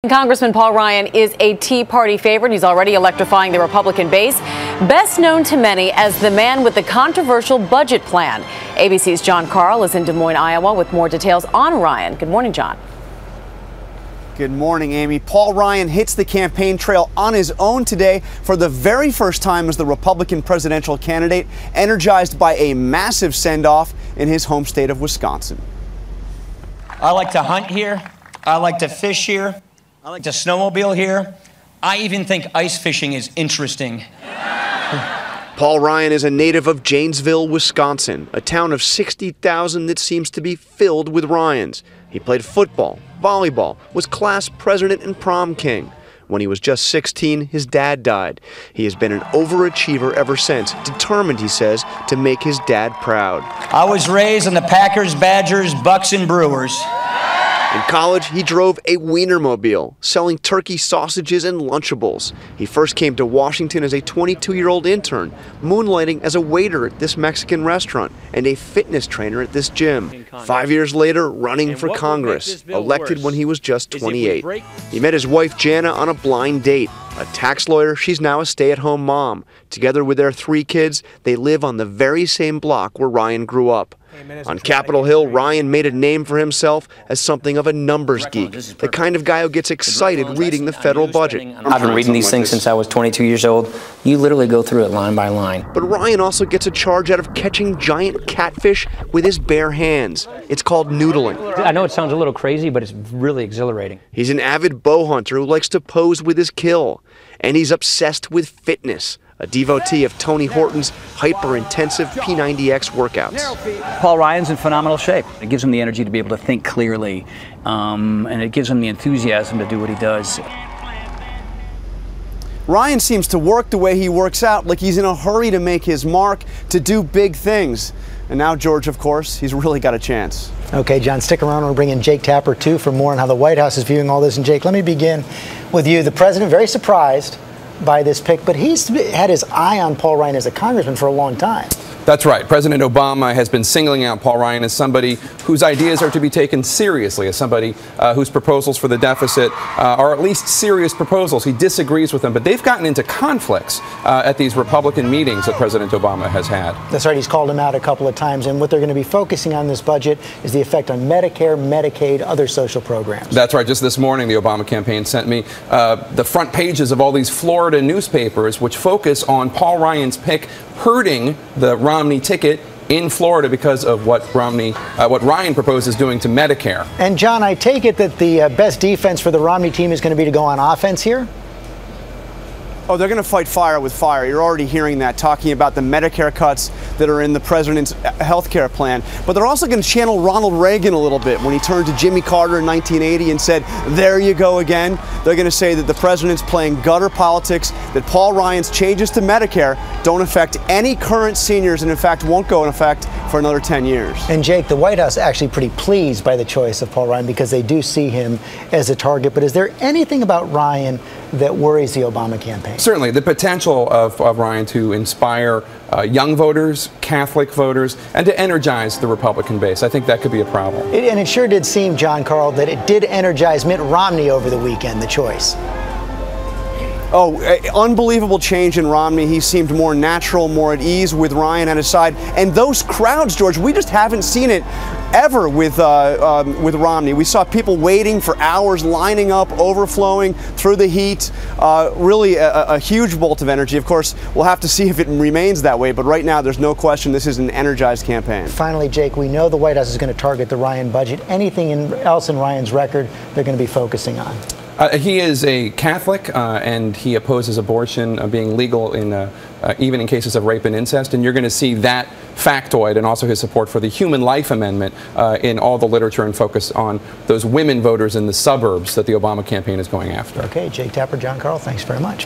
Congressman Paul Ryan is a Tea Party favorite. He's already electrifying the Republican base, best known to many as the man with the controversial budget plan. ABC's John Carl is in Des Moines, Iowa, with more details on Ryan. Good morning, John. Good morning, Amy. Paul Ryan hits the campaign trail on his own today for the very first time as the Republican presidential candidate, energized by a massive send-off in his home state of Wisconsin. I like to hunt here. I like to fish here. I like to snowmobile here. I even think ice fishing is interesting. Paul Ryan is a native of Janesville, Wisconsin, a town of 60,000 that seems to be filled with Ryans. He played football, volleyball, was class president and prom king. When he was just 16, his dad died. He has been an overachiever ever since, determined, he says, to make his dad proud. I was raised on the Packers, Badgers, Bucks, and Brewers. In college, he drove a Wienermobile, selling turkey sausages and Lunchables. He first came to Washington as a 22-year-old intern, moonlighting as a waiter at this Mexican restaurant and a fitness trainer at this gym. 5 years later, running for Congress, elected when he was just 28. He met his wife Jana on a blind date. A tax lawyer, she's now a stay-at-home mom. Together with their 3 kids, they live on the very same block where Ryan grew up. On Capitol Hill, Ryan made a name for himself as something of a numbers geek, the kind of guy who gets excited reading the federal budget. I've been reading these things since I was 22 years old. You literally go through it line by line. But Ryan also gets a charge out of catching giant catfish with his bare hands. It's called noodling. I know it sounds a little crazy, but it's really exhilarating. He's an avid bow hunter who likes to pose with his kill. And he's obsessed with fitness, a devotee of Tony Horton's hyper-intensive P90X workouts. Paul Ryan's in phenomenal shape. It gives him the energy to be able to think clearly, and it gives him the enthusiasm to do what he does. Ryan seems to work the way he works out, like he's in a hurry to make his mark, to do big things. And now George, of course, he's really got a chance. Okay, John, stick around. We'll bring in Jake Tapper, too, for more on how the White House is viewing all this. And, Jake, let me begin with you. The president, very surprised by this pick, but he's had his eye on Paul Ryan as a congressman for a long time. That's right. President Obama has been singling out Paul Ryan as somebody whose ideas are to be taken seriously, as somebody whose proposals for the deficit are at least serious proposals. He disagrees with them, but they've gotten into conflicts at these Republican meetings that President Obama has had. That's right. He's called him out a couple of times, and what they're going to be focusing on this budget is the effect on Medicare, Medicaid, other social programs. That's right. Just this morning, the Obama campaign sent me the front pages of all these Florida newspapers, which focus on Paul Ryan's pick hurting the Romney ticket in Florida because of what Ryan proposes doing to Medicare. And John, I take it that the best defense for the Romney team is going to be to go on offense here? Oh, they're going to fight fire with fire. You're already hearing that, talking about the Medicare cuts that are in the president's health care plan. But they're also going to channel Ronald Reagan a little bit when he turned to Jimmy Carter in 1980 and said, there you go again. They're going to say that the president's playing gutter politics, that Paul Ryan's changes to Medicare don't affect any current seniors and, in fact, won't go in effect for another 10 years. And, Jake, the White House actually pretty pleased by the choice of Paul Ryan because they do see him as a target. But is there anything about Ryan that worries the Obama campaign? Certainly. The potential of Ryan to inspire young voters, Catholic voters, and to energize the Republican base. I think that could be a problem. And it sure did seem, John Carl, that it did energize Mitt Romney over the weekend, the choice. Oh, unbelievable change in Romney. He seemed more natural, more at ease with Ryan at his side. And those crowds, George, we just haven't seen it ever with Romney. We saw people waiting for hours, lining up, overflowing through the heat. Really a huge bolt of energy. Of course, we'll have to see if it remains that way. But right now, there's no question this is an energized campaign. Finally, Jake, we know the White House is going to target the Ryan budget. Anything else in Ryan's record they're going to be focusing on? He is a Catholic, and he opposes abortion being legal in even in cases of rape and incest. And you're going to see that factoid and also his support for the Human Life Amendment in all the literature and focus on those women voters in the suburbs that the Obama campaign is going after. Okay, Jake Tapper, John Carl, thanks very much.